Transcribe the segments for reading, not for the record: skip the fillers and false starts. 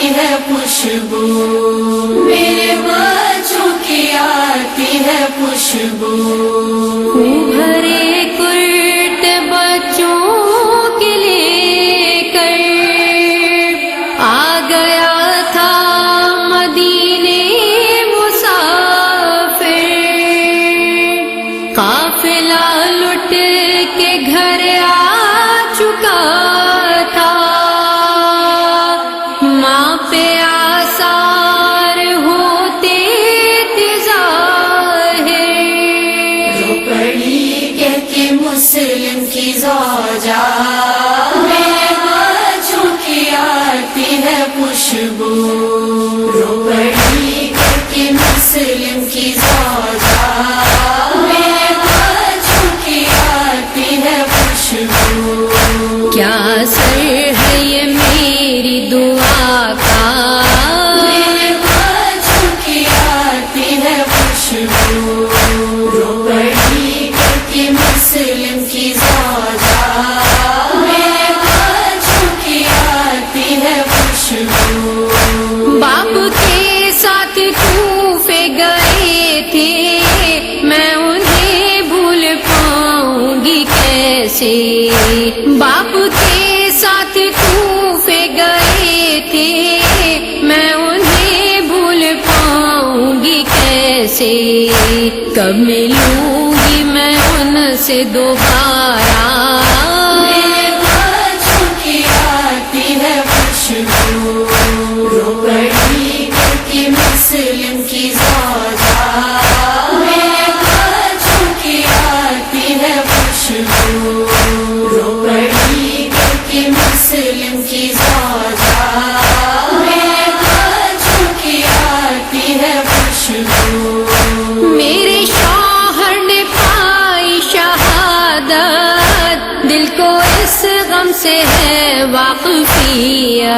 آتی ہے خوشبو، میرے بچوں کی آتی ہے خوشبو، بھرے کرٹ بچوں کے لے کر آ گیا تھا مدینے مسافر، قافلہ لٹ کے گھر آ چکا تھا، ماں پہ آثار ہوتے تھے ظاہر، جو پڑی کہتی مسلم کی زوجہ، میرے بچوں کی آتی ہے خوشبو، جو پڑی کہتی مسلم کی زوجہ، میرے بچوں کی آتی ہے خوشبو، کیا سر ہے یہ میری دعا کا، میرے بچوں کی آتی ہے خوشبو، جو پڑی کہتی مسلم کی زوجہ، میرے بچوں کی آتی ہے خوشبو، باپ کے ساتھ کوفے گئے تھے، میں انہیں بھول پاؤں گی کیسے، باپ کے ساتھ کوفے گئے تھے، میں انہیں بھول پاؤں گی کیسے، کب ملوں گی میں ان سے دوبارہ، میرے بچوں کی آتی ہے خوشبو، جو پڑی کہتی مسلم کی زوجہ، میرے بچوں کی آتی ہے خوشبو، جو پڑی کہتی مسلم کی زوجہ، میرے بچوں کی آتی ہے خوشبو، میرے شوہر نے پائی شہادت، دل کو اس غم سے ہے واقفیت،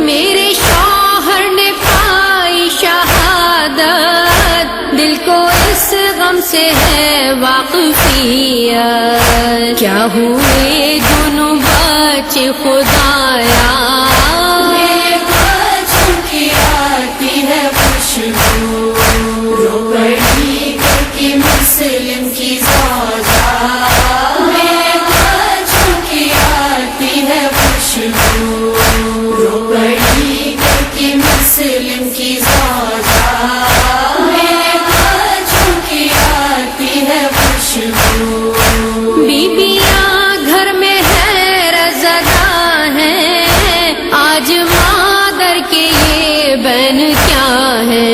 میرے شوہر نے پائی شہادت، دل کو اس غم سے ہے واقفیت، کیا ہوئے دونوں بچے خدایا، میرے بچوں کی آتی ہے خوشبو، جو پڑی کہتی مسلم کی زوجہ، میرے بچوں کی آتی ہے خوشبو، جو پڑی کہتی مسلم کی زوجہ، میرے بچوں کی آتی ہے خوشبو، بیبیاں گھر میں حیرت زدہ ہیں، آج مادر کے یہ بین کیا ہے،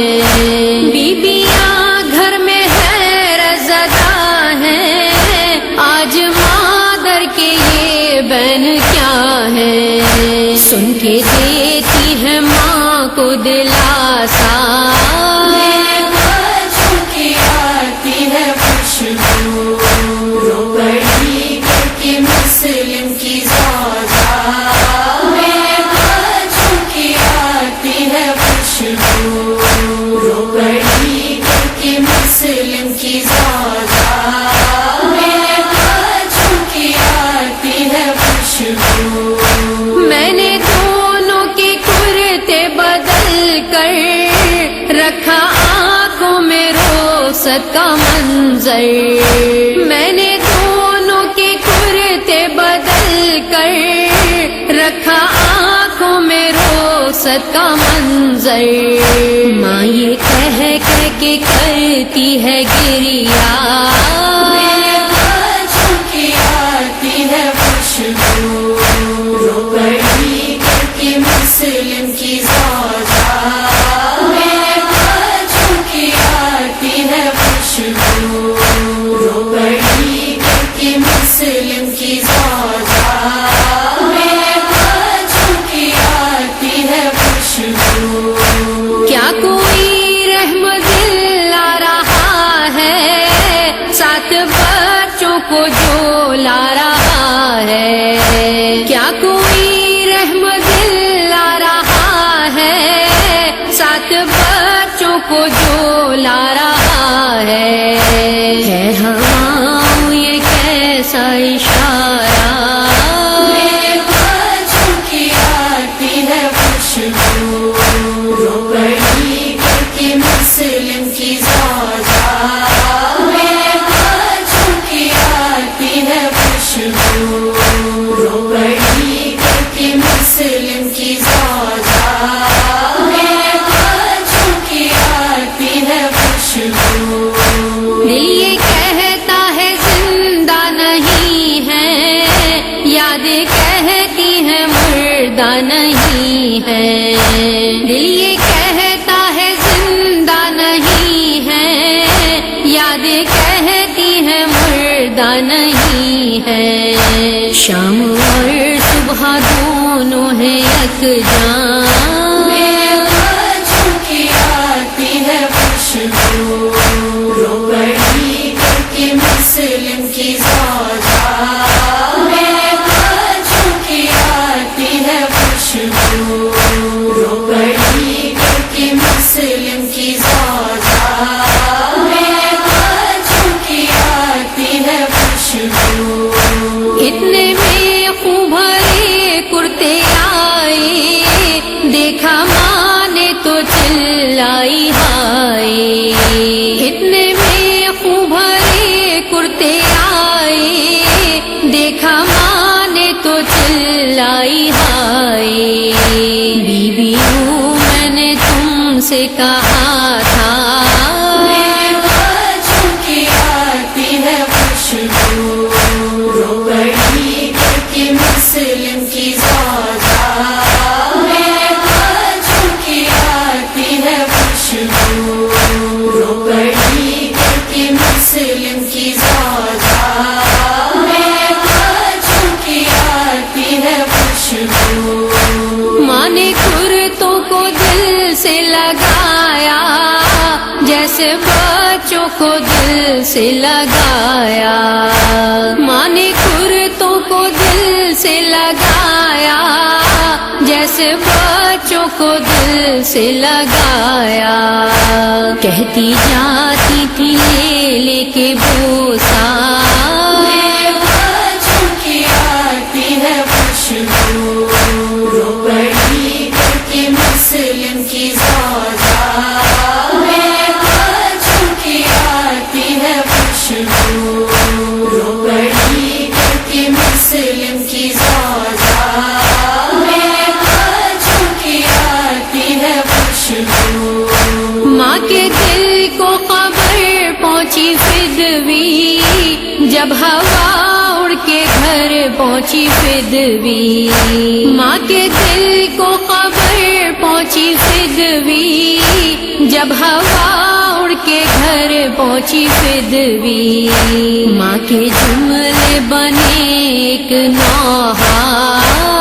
بیبیاں گھر میں حیرت زدہ ہیں، آج مادر کے یہ بین کیا ہے، سن کے دیتی ہے ماں کو دلاسا، میرے بچوں کی آتی ہے خوشبو، جو پڑی کہتی مسلم کی زوجہ، میرے بچوں کی آتی ہے خوشبو، جو پڑی کہتی مسلم کی زوجہ، میرے بچوں کی آتی ہے خوشبو، میں نے دونوں کے کرتے بدل کر رکھا آنکھوں میں روست کا منظر، میں نے دونوں کے کرتے بدل کر رکھا آنکھوں میں روست کا منظر، ماں یہ کہہ کے کرتی ہے گریا، میرے بچوں کی آتی ہے خوشبو، جو پڑی کہتی مسلم کی زوجہ، میرے بچوں کی آتی ہے خوشبو، جو پڑی کہتی مسلم کی زوجہ، میرے بچوں کی آتی ہے خوشبو، کیا کوئی رحم دل لا رہا ہے ساتھ بچوں کو جو لا رہا ہے، کیا کوئی رحم دل لا رہا ہے ساتھ بچوں کو جو لا رہا ہے ہواؤں یہ کیسا اشارہ، میرے بچوں کی آتی ہے خوشبو، جدا نہیں ہے، شام اور صبح دونوں ہے یکجاں، میرے بچوں کی آتی ہے خوشبو، رو پڑی کر کے مسلم کی زوجہ، میرے بچوں کی آتی ہے خوشبو، رو پڑی کر کے مسلم کی زوجہ، میرے بچوں کی آتی ہے خوشبو۔ اتنے میں خوب بھرے کرتے آئے، دیکھا ماں نے تو چلائی ہائے، اتنے میں خوب بھرے کرتے آئے، دیکھا ماں نے تو چلائی ہائے، بیویوں میں نے تم سے کہا تھا، میرے بچوں کی آتی ہے خوشبو، رو پڑی کر کے مسلم کی زوجہ، میرے بچوں کی آتی ہے خوشبو، رو پڑی کر کے مسلم کی زوجہ، میرے بچوں کی آتی ہے خوشبو۔ ماں نے کرتوں کو دل سے لگایا، جیسے بچوں کو دل سے لگایا، ماں نے کرتوں کو دل سے لگایا، جیسے بچوں کو دل سے لگایا، کہتی جاتی تھی لے لے کے بوسا، میرے بچوں کی آتی ہے خوشبو، رو پڑی کر کے مسلم کی زوجہ، میرے بچوں کی آتی ہے خوشبو، رو پڑی کر کے مسلم کی زوجہ، میرے بچوں کی آتی ہے خوشبو۔ ماں کے دل کو خبر پہنچی فدوی، جب ہوا اڑ کے گھر پہنچی فدوی، ماں کے دل کو خبر پہنچی فدوی، جب ہوا اڑ کے گھر پہنچی فدوی، ماں کے جملے بنے ایک نوحہ،